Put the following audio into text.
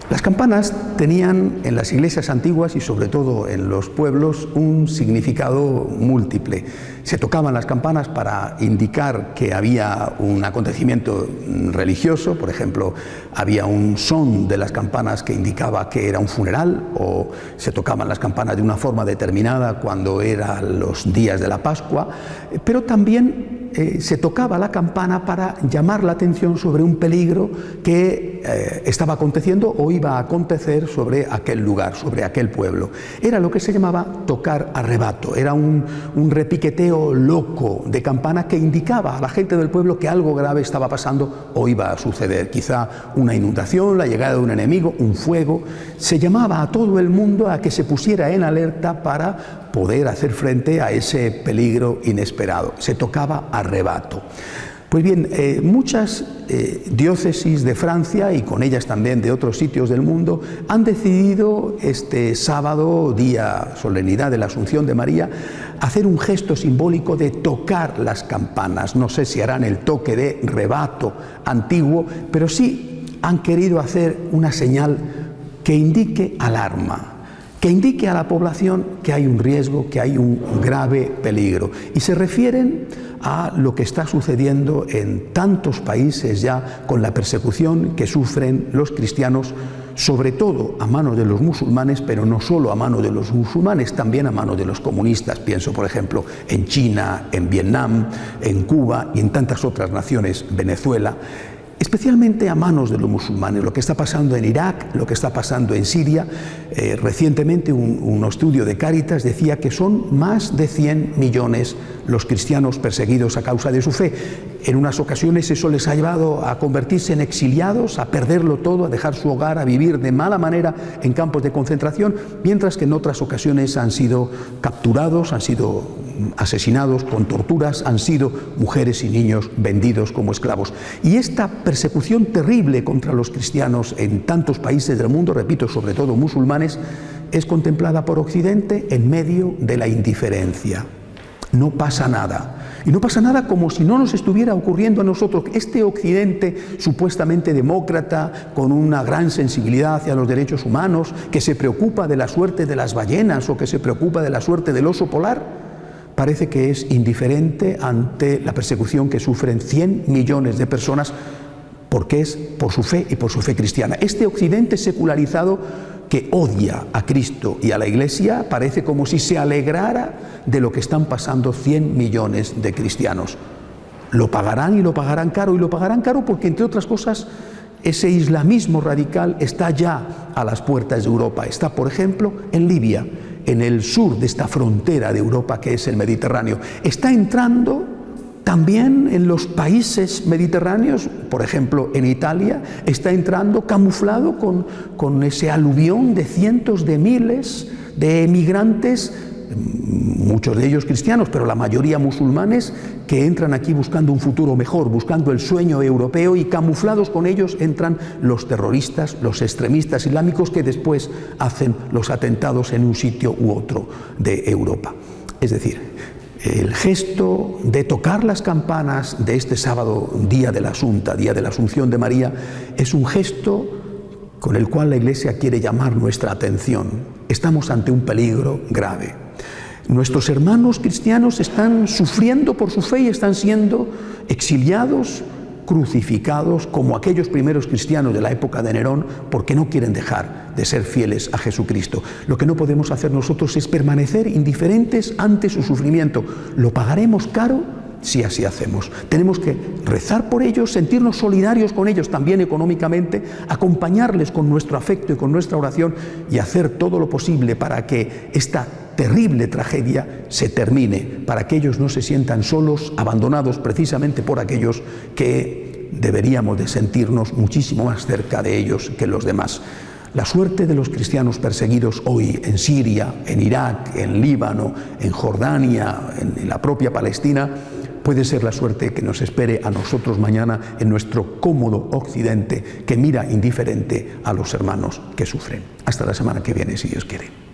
Las campanas tenían en las iglesias antiguas y sobre todo en los pueblos un significado múltiple. Se tocaban las campanas para indicar que había un acontecimiento religioso, por ejemplo, había un son de las campanas que indicaba que era un funeral, o se tocaban las campanas de una forma determinada cuando eran los días de la Pascua, pero también se tocaba la campana para llamar la atención sobre un peligro que estaba aconteciendo o iba a acontecer sobre aquel lugar, sobre aquel pueblo. Era lo que se llamaba tocar a rebato, era un repiqueteo loco de campana que indicaba a la gente del pueblo que algo grave estaba pasando o iba a suceder, quizá una inundación, la llegada de un enemigo, un fuego. Se llamaba a todo el mundo a que se pusiera en alerta para poder hacer frente a ese peligro inesperado. Se tocaba a rebato. Pues bien, muchas diócesis de Francia y con ellas también de otros sitios del mundo han decidido este sábado, día solemnidad de la Asunción de María, hacer un gesto simbólico de tocar las campanas. No sé si harán el toque de rebato antiguo, pero sí han querido hacer una señal que indique alarma, que indique a la población que hay un riesgo, que hay un grave peligro. Y se refieren a lo que está sucediendo en tantos países ya con la persecución que sufren los cristianos, sobre todo a manos de los musulmanes, pero no solo a manos de los musulmanes, también a manos de los comunistas. Pienso, por ejemplo, en China, en Vietnam, en Cuba y en tantas otras naciones, Venezuela. Especialmente a manos de los musulmanes, lo que está pasando en Irak, lo que está pasando en Siria. Recientemente un estudio de Cáritas decía que son más de 100 millones los cristianos perseguidos a causa de su fe. En unas ocasiones eso les ha llevado a convertirse en exiliados, a perderlo todo, a dejar su hogar, a vivir de mala manera en campos de concentración, mientras que en otras ocasiones han sido capturados, han sido asesinados con torturas, han sido mujeres y niños vendidos como esclavos. Y esta persecución terrible contra los cristianos en tantos países del mundo, repito, sobre todo musulmanes, es contemplada por Occidente en medio de la indiferencia. No pasa nada. Y no pasa nada como si no nos estuviera ocurriendo a nosotros. Este Occidente supuestamente demócrata, con una gran sensibilidad hacia los derechos humanos, que se preocupa de la suerte de las ballenas o que se preocupa de la suerte del oso polar, parece que es indiferente ante la persecución que sufren 100 millones de personas porque es por su fe y por su fe cristiana. Este Occidente secularizado que odia a Cristo y a la Iglesia parece como si se alegrara de lo que están pasando 100 millones de cristianos. Lo pagarán y lo pagarán caro, y lo pagarán caro porque, entre otras cosas, ese islamismo radical está ya a las puertas de Europa. Está, por ejemplo, en Libia, en el sur de esta frontera de Europa que es el Mediterráneo. Está entrando también en los países mediterráneos, por ejemplo en Italia, está entrando camuflado con ese aluvión de cientos de miles de emigrantes, muchos de ellos cristianos, pero la mayoría musulmanes, que entran aquí buscando un futuro mejor, buscando el sueño europeo, y camuflados con ellos entran los terroristas, los extremistas islámicos que después hacen los atentados en un sitio u otro de Europa. Es decir, el gesto de tocar las campanas de este sábado, día de la Asunta, día de la Asunción de María, es un gesto con el cual la Iglesia quiere llamar nuestra atención. Estamos ante un peligro grave. Nuestros hermanos cristianos están sufriendo por su fe y están siendo exiliados, crucificados, como aquellos primeros cristianos de la época de Nerón, porque no quieren dejar de ser fieles a Jesucristo. Lo que no podemos hacer nosotros es permanecer indiferentes ante su sufrimiento. Lo pagaremos caro si así hacemos. Tenemos que rezar por ellos, sentirnos solidarios con ellos también económicamente, acompañarles con nuestro afecto y con nuestra oración y hacer todo lo posible para que esta terrible tragedia se termine, para que ellos no se sientan solos, abandonados precisamente por aquellos que deberíamos de sentirnos muchísimo más cerca de ellos que los demás. La suerte de los cristianos perseguidos hoy en Siria, en Irak, en Líbano, en Jordania, en la propia Palestina, puede ser la suerte que nos espere a nosotros mañana en nuestro cómodo Occidente que mira indiferente a los hermanos que sufren. Hasta la semana que viene, si Dios quiere.